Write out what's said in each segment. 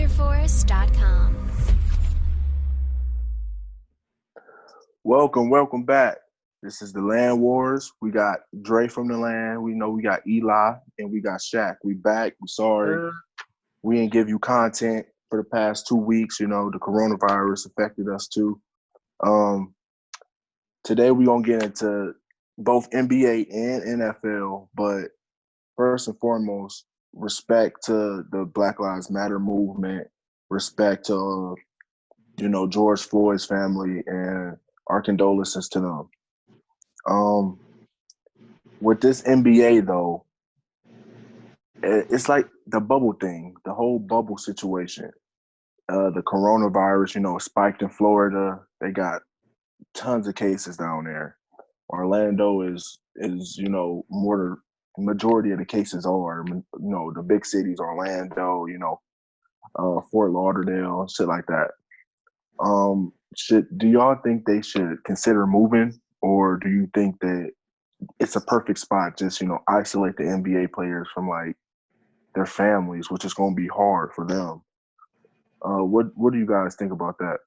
RagerForce.com. Welcome back. This is the Land Wars. We got Dre from the land. We know we got Eli and we got Shaq. We back. We sorry we didn't give you content for the past 2 weeks. You know, the coronavirus affected us too. Um, Today we're gonna get into both NBA and NFL, but first and foremost, respect to the Black Lives Matter movement, respect to George Floyd's family, and our condolences to them. With this NBA though, it's like the bubble thing, the whole bubble situation. The coronavirus, spiked in Florida. They got tons of cases down there. Orlando is more the majority of the cases are the big cities, Orlando, Fort Lauderdale, shit like that. Do y'all think they should consider moving, or do you think that it's a perfect spot just isolate the NBA players from like their families, which is going to be hard for them? What do you guys think about that?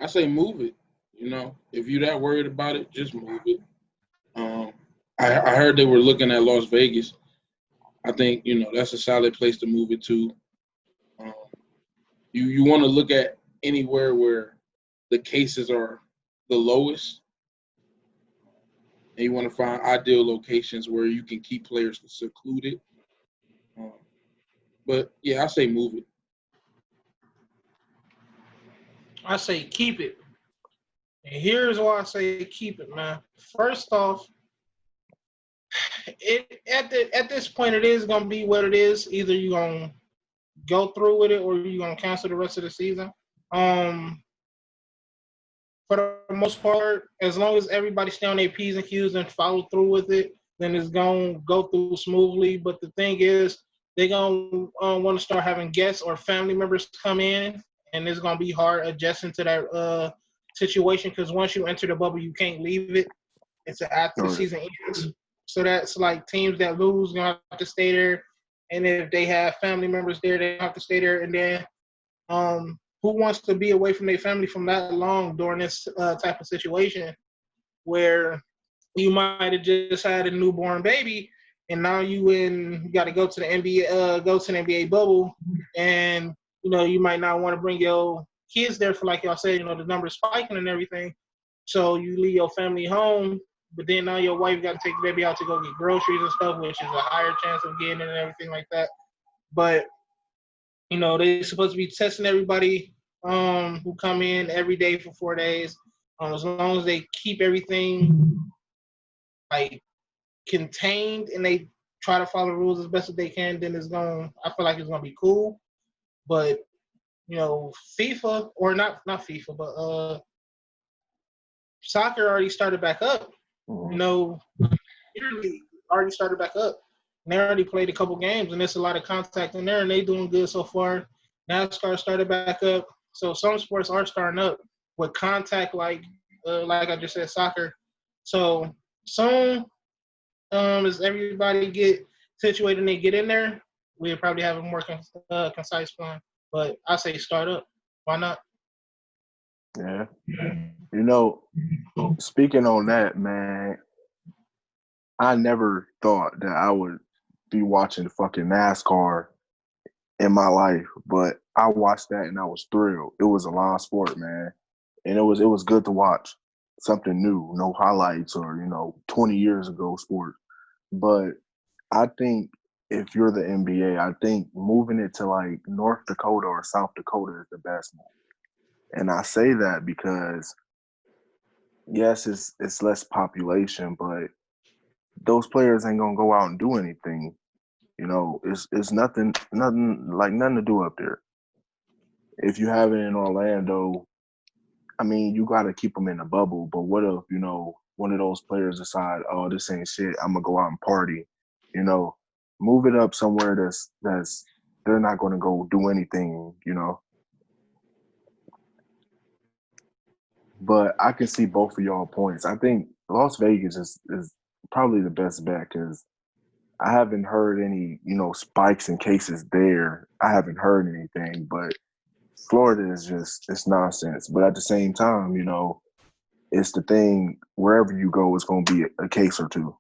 I say move it. If you're that worried about it, just move it. I heard they were looking at Las Vegas. I think that's a solid place to move it to. You want to look at anywhere where the cases are the lowest, and you want to find ideal locations where you can keep players secluded. But yeah, I say move it. I say keep it. And here's why I say keep it, man. First off, at this point it is gonna be what it is. Either you're gonna go through with it or you're gonna cancel the rest of the season. For the most part, as long as everybody stay on their P's and Q's and follow through with it, then it's gonna go through smoothly. But the thing is, they're gonna want to start having guests or family members come in, and it's gonna be hard adjusting to that situation, because once you enter the bubble, you can't leave it. It's after the season ends. So that's like teams that lose gonna have to stay there, and if they have family members there, they have to stay there. And then, who wants to be away from their family from that long during this type of situation, where you might have just had a newborn baby, and now you got to go to the NBA bubble, and you might not want to bring your kids there for, like y'all said, the numbers spiking and everything. So you leave your family home, but then now your wife got to take the baby out to go get groceries and stuff, which is a higher chance of getting it and everything like that. But they're supposed to be testing everybody who come in every day for 4 days. As long as they keep everything like contained and they try to follow the rules as best as they can, then I feel like it's gonna be cool. But FIFA, or not FIFA, but soccer already started back up. Already started back up. And they already played a couple games, and there's a lot of contact in there, and they doing good so far. NASCAR started back up, so some sports are starting up with contact, like I just said, soccer. So soon, as everybody get situated and they get in there, we'll probably have a more concise plan. But I say start up. Why not? Yeah. Speaking on that, man, I never thought that I would be watching fucking NASCAR in my life, but I watched that and I was thrilled. It was a live sport, man, and it was good to watch something new, no highlights or 20 years ago sport. But I think if you're the NBA, I think moving it to like North Dakota or South Dakota is the best move. And I say that because yes, it's less population, but those players ain't gonna go out and do anything. It's nothing to do up there. If you have it in Orlando, I mean, you got to keep them in a bubble. But what if one of those players decide, oh, this ain't shit, I'm gonna go out and party? Move it up somewhere that's they're not gonna go do anything. But I can see both of y'all points. I think Las Vegas is probably the best bet because I haven't heard any, spikes in cases there. I haven't heard anything, but Florida is just it's nonsense. But at the same time, it's the thing wherever you go, it's going to be a case or two,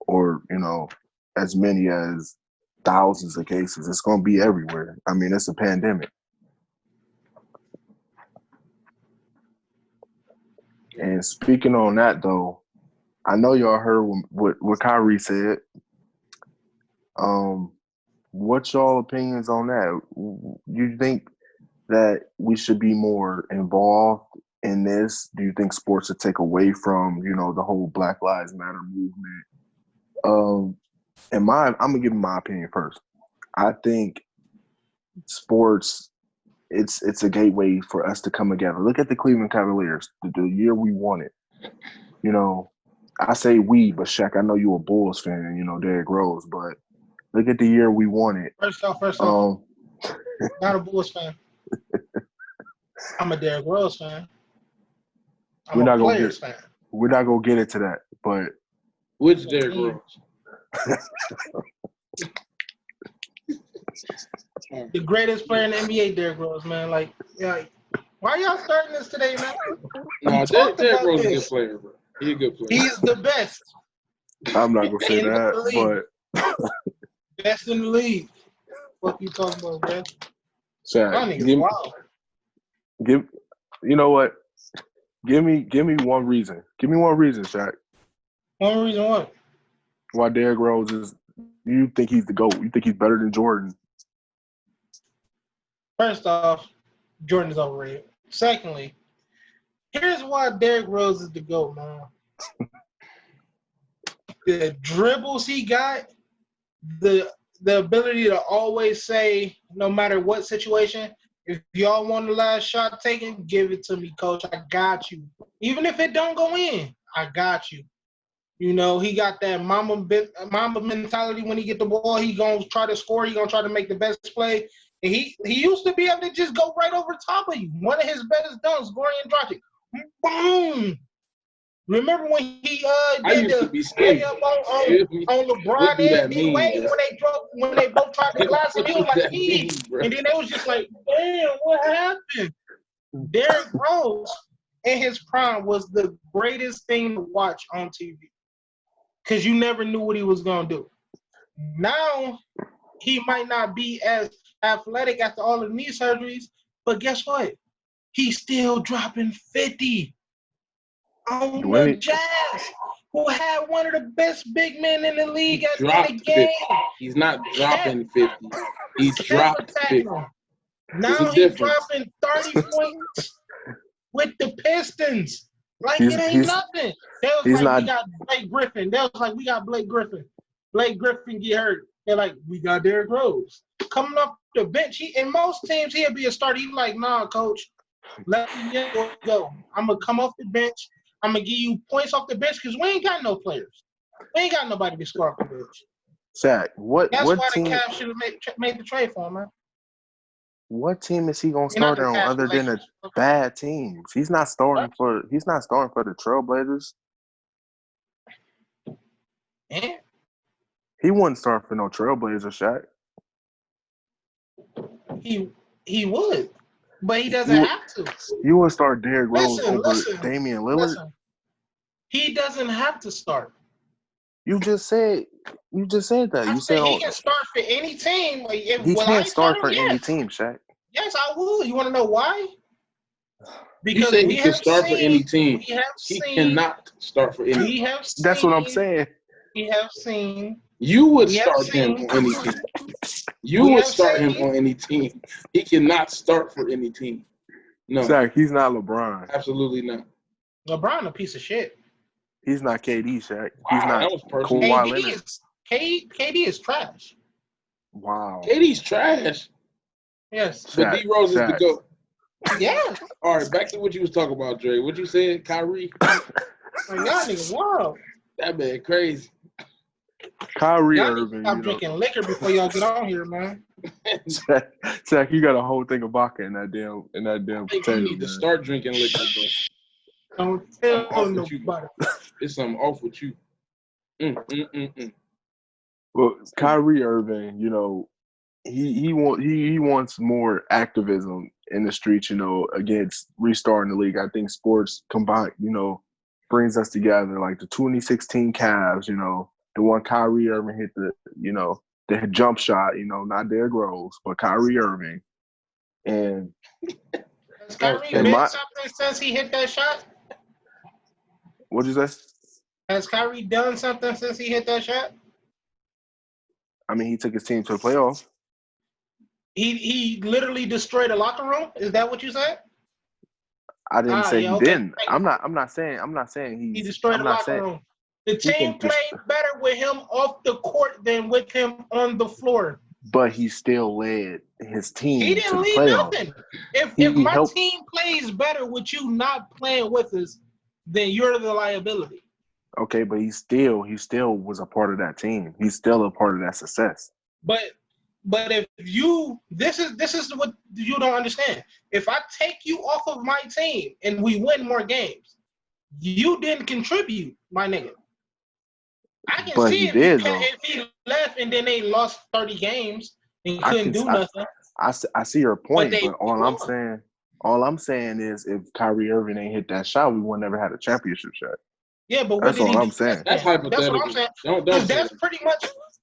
or as many as thousands of cases. It's going to be everywhere. I mean, it's a pandemic. And speaking on that, though, I know y'all heard what Kyrie said. What's y'all opinions on that? You think that we should be more involved in this? Do you think sports should take away from, the whole Black Lives Matter movement? I'm gonna give my opinion first. I think sports, it's a gateway for us to come together. Look at the Cleveland Cavaliers, the year we won it. I say we, but Shaq, I know you're a Bulls fan and Derrick Rose, but look at the year we won it. First off, not a Bulls fan. I'm a Derrick Rose fan. I'm a Players fan. We're not gonna get into that, but which Derrick Rose? The greatest player in the NBA, Derrick Rose, man. Like, why y'all starting this today, man? No, Derrick Rose is a good player, bro. He's a good player. He's the best. I'm not gonna say that, but best in the league. What you talking about, man? Shaq, you know what? Give me one reason. Give me one reason, Shaq. One reason what? Why Derrick Rose is? You think he's the GOAT? You think he's better than Jordan? First off, Jordan is overrated. Secondly, here's why Derrick Rose is the GOAT, man. The dribbles he got, the ability to always say, no matter what situation, if y'all want the last shot taken, give it to me, coach. I got you. Even if it don't go in, I got you. He got that mama mentality. When he get the ball, he gonna try to score. He gonna try to make the best play. And he used to be able to just go right over top of you. One of his best dunks, Goran Dragic. Boom! Remember when he did the layup on LeBron and D-Wade when they both tried to glass him? He was like, and then they was just like, damn, what happened? Derrick Rose in his prime was the greatest thing to watch on TV because you never knew what he was going to do. Now, he might not be as athletic after all the knee surgeries, but guess what? He's still dropping 50 on the Jazz, who had one of the best big men in the league at the game. 50. He's not dropping 50. He's dropped 50. Now he's dropping 30 points with the Pistons. Like it ain't nothing. They was like, we got Blake Griffin. They was like, we got Blake Griffin. Blake Griffin get hurt. They're like, we got Derrick Rose. Coming off the bench, in most teams, he'll be a starter. He's like, nah, coach, let me go. I'm going to come off the bench. I'm going to give you points off the bench because we ain't got no players. We ain't got nobody to score off the bench. Shaq, That's what why team, the Cavs should have made the trade for him, man. What team is he gonna start on other than the bad teams? He's not starting for the Trailblazers. Yeah. He wouldn't start for no Trailblazers, Shaq. He would, but he doesn't have to. You would start Derrick Rose over Damian Lillard? Listen. He doesn't have to start. You just said that. You said he can start for any team. He can't start for any team, Shaq. Yes, I will. You want to know why? Because he can start for any team. He cannot start for any team. That's what I'm saying. We have seen. You would start him on any team. You would start him on any team. He cannot start for any team. No. Shaq, he's not LeBron. Absolutely not. LeBron a piece of shit. He's not KD, Shaq. He's not. That was personal. KD is trash. Wow. KD's trash. Yes. But D Rose is the GOAT. Yeah. All right, back to what you was talking about, Dre. What you said, Kyrie? Like, y'all niggas wild. That man crazy. Kyrie y'all Irving. Stop drinking liquor before y'all get on here, man. Shaq, you got a whole thing of vodka in that damn potato. You need to start drinking liquor, bro. Don't tell nobody. It's something off with you. Well, Kyrie Irving, he wants more activism in the streets, against restarting the league. I think sports combined, brings us together. Like the 2016 Cavs, the one Kyrie Irving hit the jump shot, not Derrick Rose, but Kyrie Irving. And has Kyrie and been my something since he hit that shot? what is that? Has Kyrie done something since he hit that shot? I mean, he took his team to the playoffs. He literally destroyed a locker room. Is that what you said? I didn't say he okay. didn't. I'm not saying He destroyed the locker room. The team played better with him off the court than with him on the floor. But he still led his team. He didn't lead nothing. If my team plays better with you not playing with us, then you're the liability. Okay, but he still was a part of that team. He's still a part of that success. But if this is what you don't understand. If I take you off of my team and we win more games, you didn't contribute, my nigga. I can see if he left and then they lost 30 games and he couldn't do nothing. I see your point, but all I'm saying is if Kyrie Irving ain't hit that shot, we would never had a championship shot. Yeah, but what that's all I'm saying. That's hypothetical. That's what I'm saying.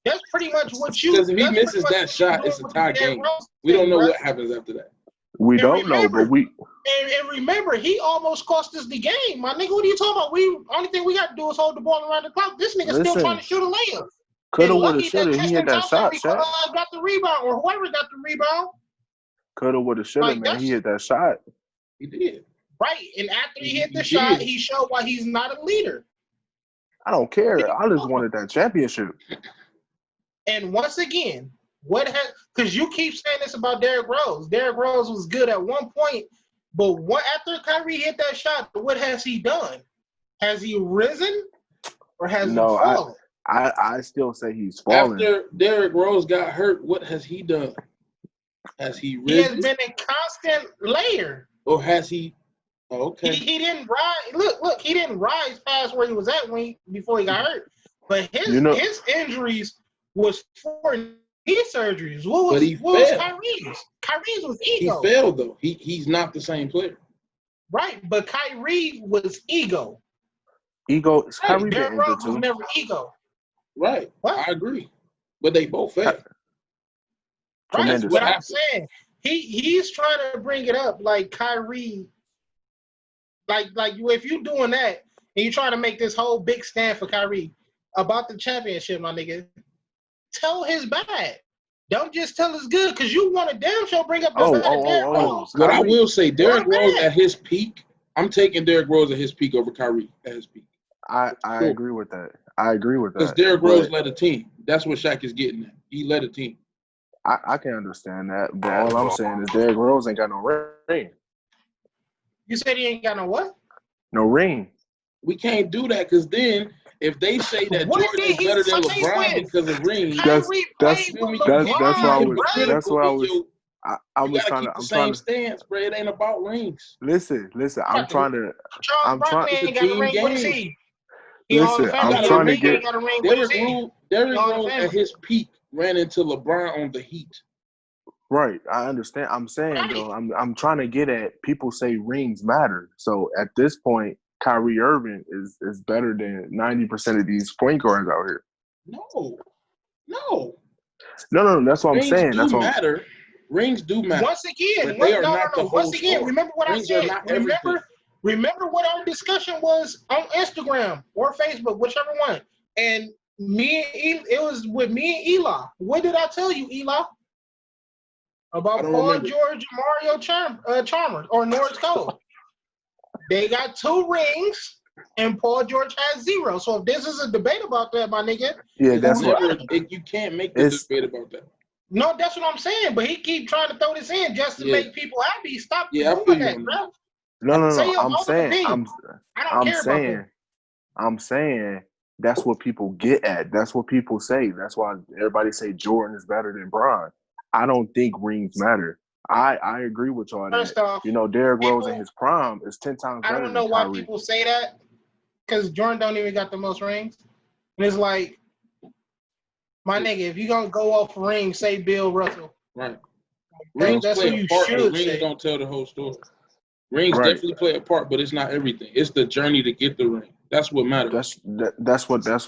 That's pretty much what you. Because if he misses that shot, it's a tie game. We don't know what happens after that. We don't know, but we. And remember, he almost cost us the game, my nigga. What are you talking about? Only thing we got to do is hold the ball around the clock. This nigga still trying to shoot a layup. Coulda, woulda, shoulda. He hit that shot, Shaq. Got the rebound, or whoever got the rebound. Coulda, woulda, shoulda, man. He hit that shot. He did. Right, and after he hit the shot, he showed why he's not a leader. I don't care. I just wanted that championship. And once again, because you keep saying this about Derrick Rose. Derrick Rose was good at one point, but after Kyrie hit that shot, what has he done? Has he risen or has he fallen? I still say he's fallen. After Derrick Rose got hurt, what has he done? Has he risen? He has been a constant layer. Or has he? Oh, okay. He didn't rise. Look, he didn't rise past where he was at before he got hurt. But his injuries was for knee surgeries. What was Kyrie's? Kyrie's was ego. He failed though. He's not the same player. Right, but Kyrie was ego. Ego. Right. Kyrie Derrick Rose was never ego. Right. What? I agree. But they both failed. Right. That's what I'm saying. He's trying to bring it up like Kyrie. Like if you're doing that and you're trying to make this whole big stand for Kyrie about the championship, my nigga, tell his bad. Don't just tell his good, because you want to damn sure bring up the bad Derrick Rose. What I will say, Derrick Rose at his peak, I'm taking Derrick Rose at his peak over Kyrie at his peak. I agree with that. Because Derrick Rose led a team. That's what Shaq is getting at. He led a team. I can understand that, but all I'm saying is Derrick Rose ain't got no ring. You said he ain't got no what? No ring. We can't do that because then if they say that Jordan is better than LeBron because of rings, that's why I was trying to. I'm trying to stance, bro. It ain't about rings. Listen. I'm trying to. I'm trying to get a ring. What is he? Listen, I'm trying to get. Derrick Rose at his peak ran into LeBron on the Heat. Right, I understand. I'm saying though, I'm trying to get at. People say rings matter, so at this point, Kyrie Irving is better than 90% of these point guards out here. No. That's what I'm saying. That's what matter. Rings do matter. Once again, remember what I said. Remember what our discussion was on Instagram or Facebook, whichever one. And it was with me and Eli. What did I tell you, Eli? About Paul George, Mario Chalmers, or Norris Cole. They got 2 rings, and Paul George has 0. So if this is a debate about that, my nigga, that's you can't make this debate about that. No, that's what I'm saying. But he keep trying to throw this in just to make people happy. Stop doing that, bro. No. I'm saying that's what people get at. That's what people say. That's why everybody say Jordan is better than Bron. I don't think rings matter. I agree with y'all. First off, Derrick Rose in his prime is 10 times better. I don't know why people say that, because Jordan don't even got the most rings. And it's like, My nigga, if you gonna go off ring, say Bill Russell. Right. Rings That's play who a you part, but should rings say. don't tell the whole story. Rings Right. definitely play a part, but it's not everything. It's the journey to get the ring. That's what matters. That's what I was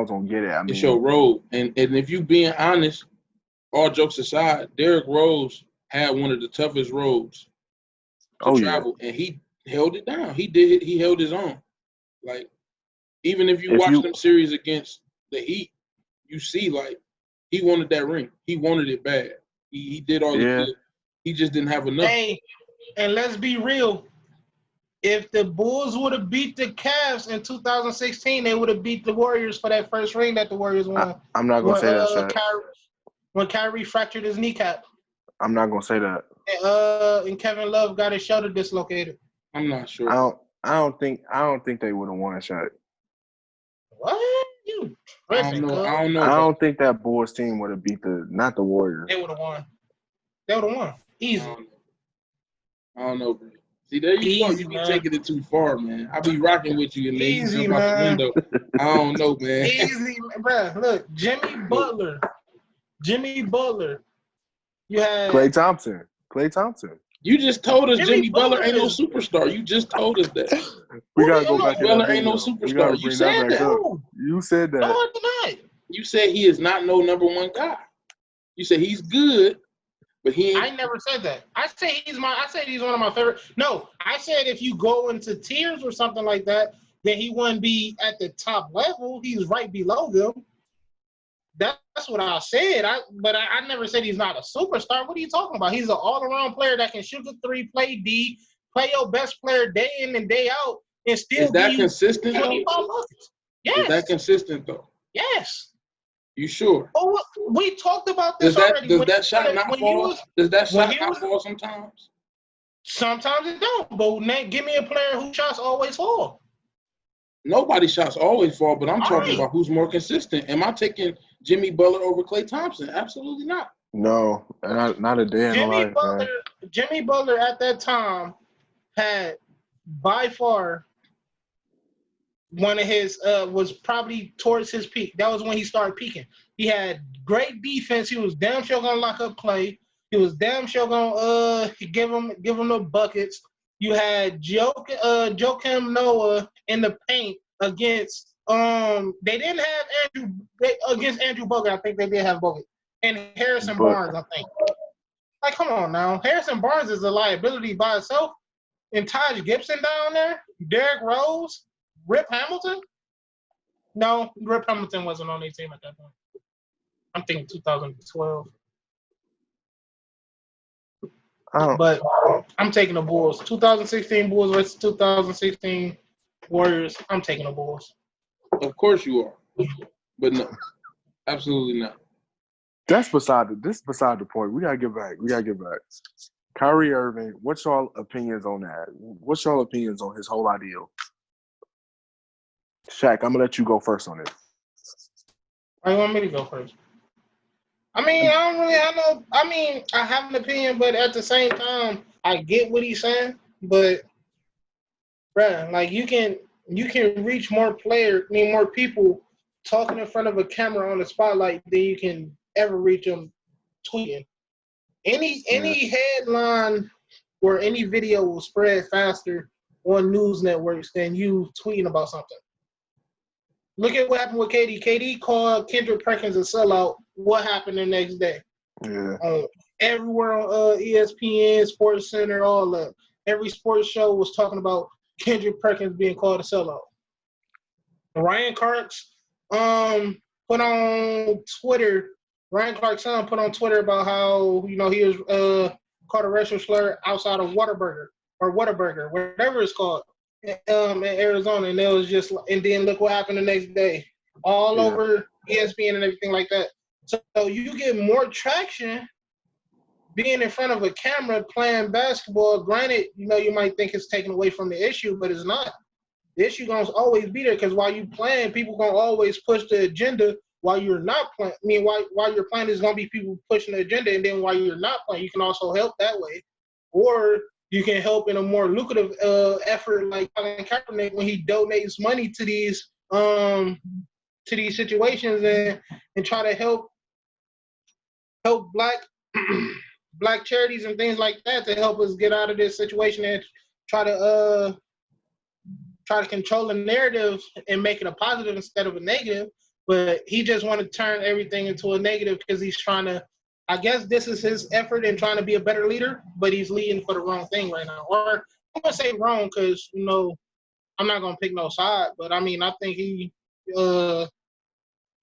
gonna get at. I It's mean, your road. And if you being honest, all jokes aside, Derrick Rose had one of the toughest roads to travel, and he held it down. He held his own. Like, even if you watch them series against the Heat, you see, like, he wanted that ring. He wanted it bad. He did all he could. He just didn't have enough. Hey, and let's be real. If the Bulls would have beat the Cavs in 2016, they would have beat the Warriors for that first ring that the Warriors won. I'm not gonna say that, Shaq. When Kyrie fractured his kneecap. I'm not gonna say that. And Kevin Love got his shoulder dislocated. I'm not sure. I don't think they would have won, Shaq. What? You tripping, I don't know. I don't think that Bulls team would have beat not the Warriors. They would have won. They would have won. Easy. I don't know, bro. See, there you go. You be taking it too far, man. I be rocking with you, and then you jump out the window. I don't know, man. Easy, bro. Look, Jimmy Butler. You had Klay Thompson. You just told us Jimmy Butler ain't no superstar. You just told us that. We gotta go back to that. Butler ain't no superstar. You said that. You said that. No, I denied. You said he is not no number one guy. You said he's good, but he ain't. I never said that. I said he's one of my favorite. No, I said if you go into tiers or something like that, then he wouldn't be at the top level. He's right below them. That's what I said. But I never said he's not a superstar. What are you talking about? He's an all-around player that can shoot the three, play D, play your best player day in and day out, and still is that consistent? 25 buckets. Yes. Is that consistent though? Yes. You sure? Oh, we talked about this already. Does that shot not fall? Does that shot not fall sometimes? Sometimes it don't. But Nate, give me a player whose shots always fall. Nobody's shots always fall, but I'm talking about who's more consistent. Am I taking Jimmy Butler over Klay Thompson? Absolutely not. No, not a day in life, man. Jimmy Butler at that time had by far one of his was probably towards his peak. That was when he started peaking. He had great defense. He was damn sure gonna lock up Klay. He was damn sure gonna give him the buckets. You had Joakim Noah in the paint against they didn't have against Andrew Bogut. I think they did have Bogut and Harrison Barnes. I think. Like, come on now, Harrison Barnes is a liability by itself. And Taj Gibson down there, Derrick Rose, Rip Hamilton. No, Rip Hamilton wasn't on their team at that point. I'm thinking 2012. But I'm taking the Bulls. 2016 Bulls versus 2016 Warriors. I'm taking the Bulls. Of course you are. But no. Absolutely not. That's beside the point. We gotta get back. Kyrie Irving, what's y'all opinions on that? What's y'all opinions on his whole ideal? Shaq, I'm gonna let you go first on it. Why you want me to go first? I mean, I have an opinion, but at the same time, I get what he's saying. But, bruh, like you can reach more people talking in front of a camera on the spotlight than you can ever reach them tweeting. Any headline or any video will spread faster on news networks than you tweeting about something. Look at what happened with KD. KD called Kendrick Perkins a sellout. What happened the next day? Yeah. Everywhere on ESPN, Sports Center, all that. Every sports show was talking about Kendrick Perkins being called a sellout. Ryan Clark's put on Twitter. Ryan Clark's son put on Twitter about how he was called a racial slur outside of Whataburger, whatever it's called, in Arizona, and it was just. And then look what happened the next day, all over ESPN and everything like that. So you get more traction being in front of a camera playing basketball. Granted, you might think it's taken away from the issue, but it's not. The issue gonna always be there because while you playing, people gonna always push the agenda. While you're not playing, while you're playing, there's gonna be people pushing the agenda, and then while you're not playing, you can also help that way, or you can help in a more lucrative effort, like Colin Kaepernick when he donates money to these to these situations and try to help black black charities and things like that to help us get out of this situation and try to control the narrative and make it a positive instead of a negative. But he just want to turn everything into a negative because he's trying to. I guess this is his effort in trying to be a better leader, but he's leading for the wrong thing right now. Or I'm gonna say wrong because I'm not gonna pick no side, but I mean I think he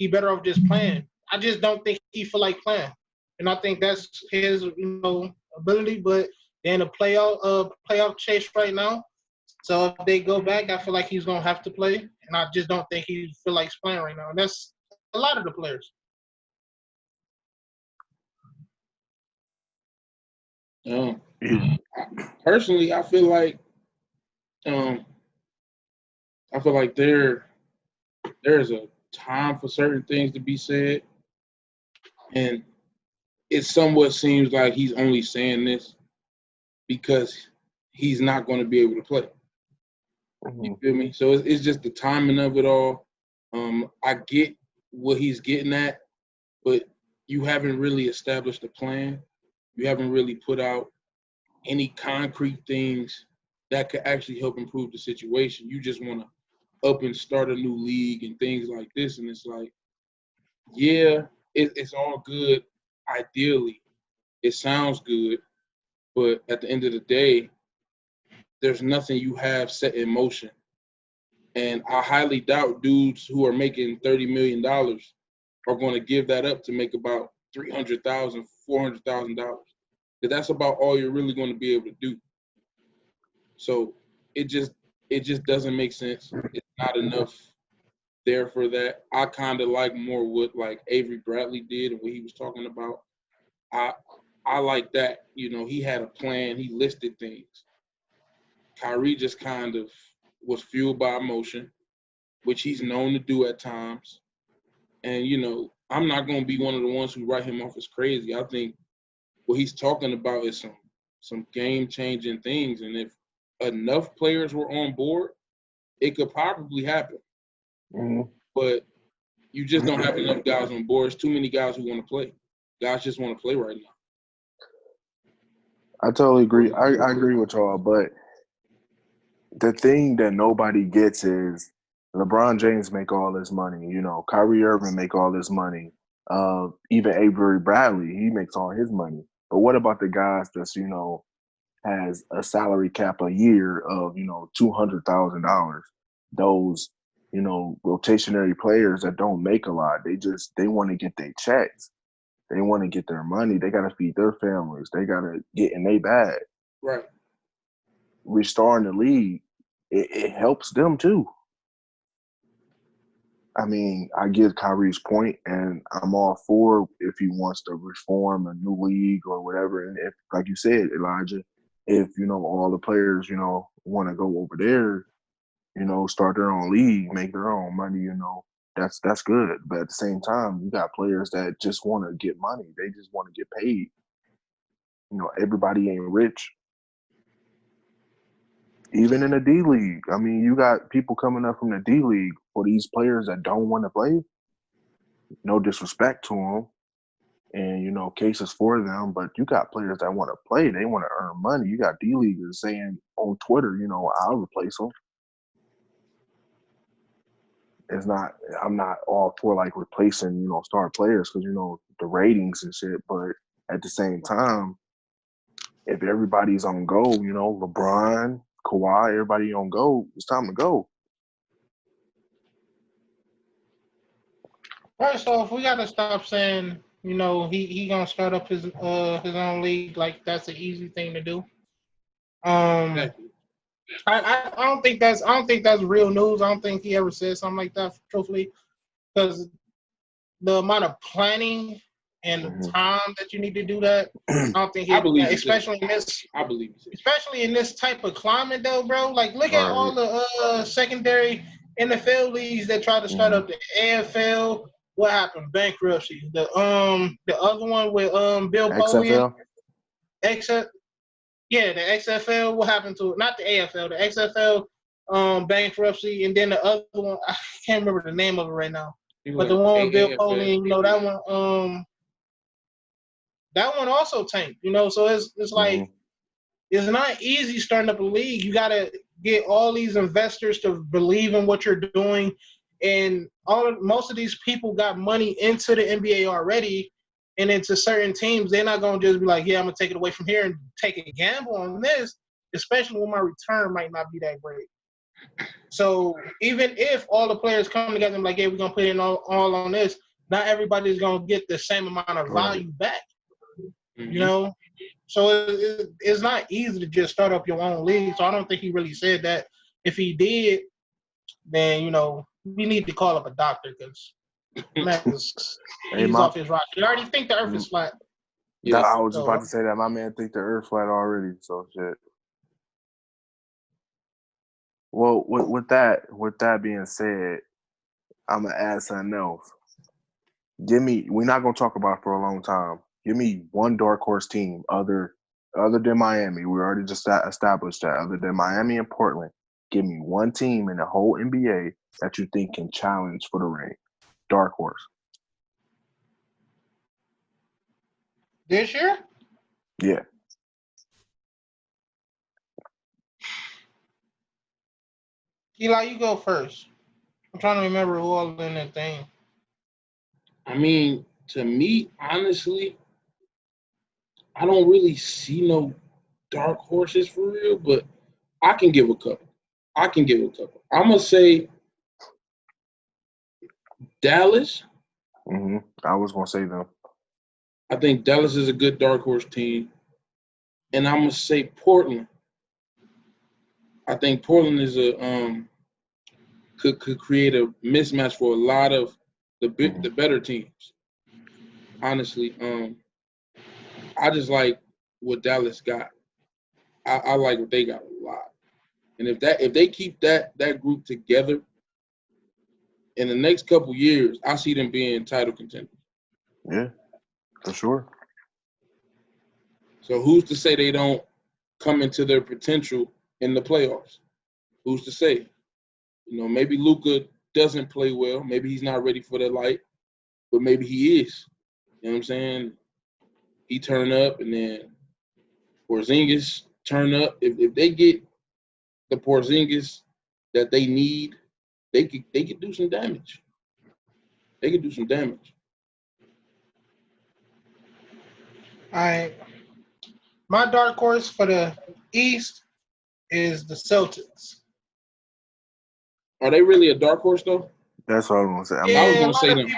better off just playing. I just don't think he feel like playing, and I think that's his ability. But they're in a playoff chase right now. So if they go back, I feel like he's gonna have to play, and I just don't think he feel like playing right now. And that's a lot of the players. Personally, I feel like there is a time for certain things to be said, and it somewhat seems like he's only saying this because he's not going to be able to play. You feel me? So it's just the timing of it all. I get what he's getting at, but you haven't really established a plan. You haven't really put out any concrete things that could actually help improve the situation. You just want to up and start a new league and things like this. And it's like, yeah, it's all good. Ideally, it sounds good. But at the end of the day, there's nothing you have set in motion. And I highly doubt dudes who are making $30 million are going to give that up to make about $300,000, $400,000. Because that's about all you're really going to be able to do. So it just doesn't make sense. It's not enough there for that. I kind of like more what like Avery Bradley did and what he was talking about. I like that. He had a plan. He listed things. Kyrie just kind of was fueled by emotion, which he's known to do at times. And, I'm not going to be one of the ones who write him off as crazy. I think what he's talking about is some game-changing things. And if enough players were on board, it could probably happen. Mm-hmm. But you just don't have enough guys on board. There's too many guys who want to play. Guys just want to play right now. I totally agree. I agree with y'all, but the thing that nobody gets is LeBron James make all this money. Kyrie Irving make all this money. Even Avery Bradley, he makes all his money. But what about the guys that's, has a salary cap a year of, $200,000? Those, rotationary players that don't make a lot. They want to get their checks. They want to get their money. They got to feed their families. They got to get in their bag. Right. Restoring the league, it helps them too. I mean, I get Kyrie's point, and I'm all for if he wants to reform a new league or whatever. And if, like you said, Elijah, if, all the players, want to go over there, start their own league, make their own money, that's good. But at the same time, you got players that just want to get money. They just want to get paid. Everybody ain't rich. Even in the D League, I mean, you got people coming up from the D League for these players that don't want to play. No disrespect to them, and cases for them, but you got players that want to play. They want to earn money. You got D Leaguers saying on Twitter, I'll replace them. I'm not all for like replacing, star players because the ratings and shit. But at the same time, if everybody's on go, LeBron, Kawhi, everybody on go, it's time to go. First off, we gotta stop saying, he gonna start up his own league. Like that's an easy thing to do. I don't think that's real news. I don't think he ever said something like that, truthfully, because the amount of planning and the time that you need to do that, I don't think especially in this type of climate, though, bro. Like, look at all the secondary NFL leagues that tried to start up the AFL. What happened? Bankruptcy. The other one with Bill Polian. Yeah, the XFL. What happened to it? Not the AFL. The XFL bankruptcy, and then the other one. I can't remember the name of it right now. But the one with Bill Coley, you know, that one also tanked, you know. So it's like it's not easy starting up a league. You gotta get all these investors to believe in what you're doing, and most of these people got money into the NBA already, and into certain teams. They're not gonna just be like, yeah, I'm gonna take it away from here and take a gamble on this, especially when my return might not be that great. So even if all the players come together and like, hey, we're gonna put in all on this, not everybody's gonna get the same amount of value back. You know, so it's not easy to just start up your own league. So I don't think he really said that. If he did, then you know we need to call up a doctor because man, he's off his rock. He already think the Earth is flat. Yeah, I was just about to say that my man think the Earth flat already. So shit. Well, with that being said, I'm gonna add something else. We're not gonna talk about it for a long time. Give me one dark horse team other than Miami. We already just established that. Other than Miami and Portland, give me one team in the whole NBA that you think can challenge for the ring. Dark horse. This year? Yeah. Eli, you go first. I'm trying to remember who all in that thing. I mean, to me, honestly, I don't really see no dark horses for real, but I can give a couple. I'm going to say Dallas. I was going to say them. I think Dallas is a good dark horse team. And I'm going to say Portland. I think Portland is could create a mismatch for a lot of the better teams. Honestly, I just like what Dallas got. I like what they got a lot. And if they keep that group together in the next couple years, I see them being title contenders. Yeah, for sure. So who's to say they don't come into their potential in the playoffs? Who's to say? You know, maybe Luka doesn't play well. Maybe he's not ready for the light, but maybe he is. You know what I'm saying? He turn up, and then Porzingis turn up. If they get the Porzingis that they need, they could do some damage. They could do some damage. All right. My dark horse for the East is the Celtics. Are they really a dark horse though? That's what I was gonna say. Yeah, I was gonna say them.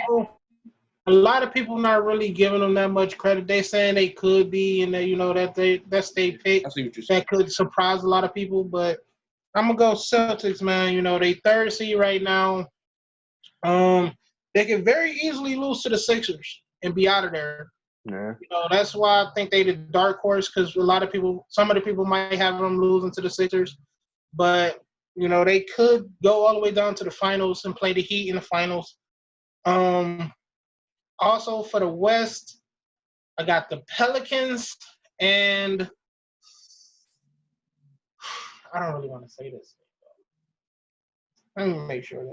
A lot of people not really giving them that much credit. They saying they could be, and that, you know, that's they pick. I see what you're saying. That could surprise a lot of people, but I'm gonna go Celtics, man. You know, they third seed right now. They can very easily lose to the Sixers and be out of there. Yeah. You know, that's why I think they the dark horse, because some of the people might have them losing to the Sixers, but you know they could go all the way down to the finals and play the Heat in the finals. Also for the West, I got the Pelicans, and I don't really want to say this. Let me make sure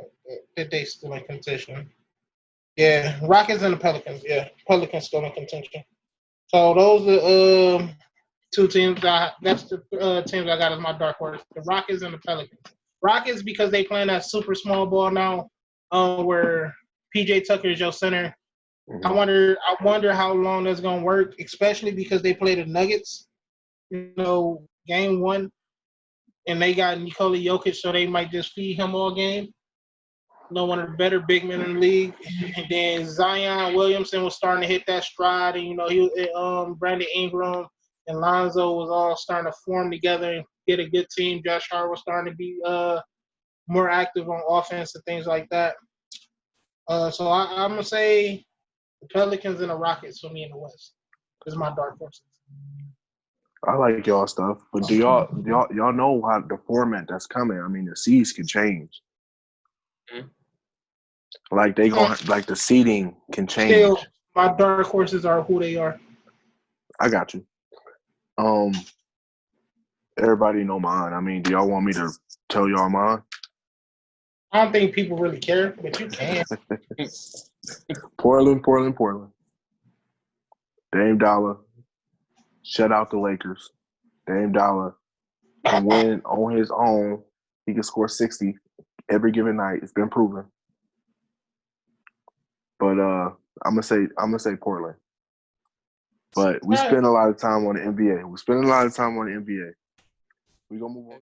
that they still in contention. Yeah, Rockets and the Pelicans. Yeah, Pelicans still in contention. So those are two teams. That's the teams I got as my dark horse: the Rockets and the Pelicans. Rockets because they playing that super small ball now, where PJ Tucker is your center. I wonder how long that's gonna work, especially because they play the Nuggets, you know, game 1, and they got Nikola Jokic, so they might just feed him all game. You know, one of the better big men in the league. And then Zion Williamson was starting to hit that stride, and you know, Brandon Ingram and Lonzo was all starting to form together and get a good team. Josh Hart was starting to be more active on offense and things like that. So I'm gonna say the Pelicans and the Rockets for me in the West is my dark horses. I like y'all stuff, but do y'all know how the format that's coming? I mean, the seeds can change. Like they going like the seeding can change. Still, my dark horses are who they are. I got you. Everybody know mine. I mean, do y'all want me to tell y'all mine? I don't think people really care, but you can. Portland. Dame Dollar, shut out the Lakers. Dame Dollar can win on his own. He can score 60 every given night. It's been proven. But I'm gonna say Portland. But we spend a lot of time on the NBA. We're gonna move on.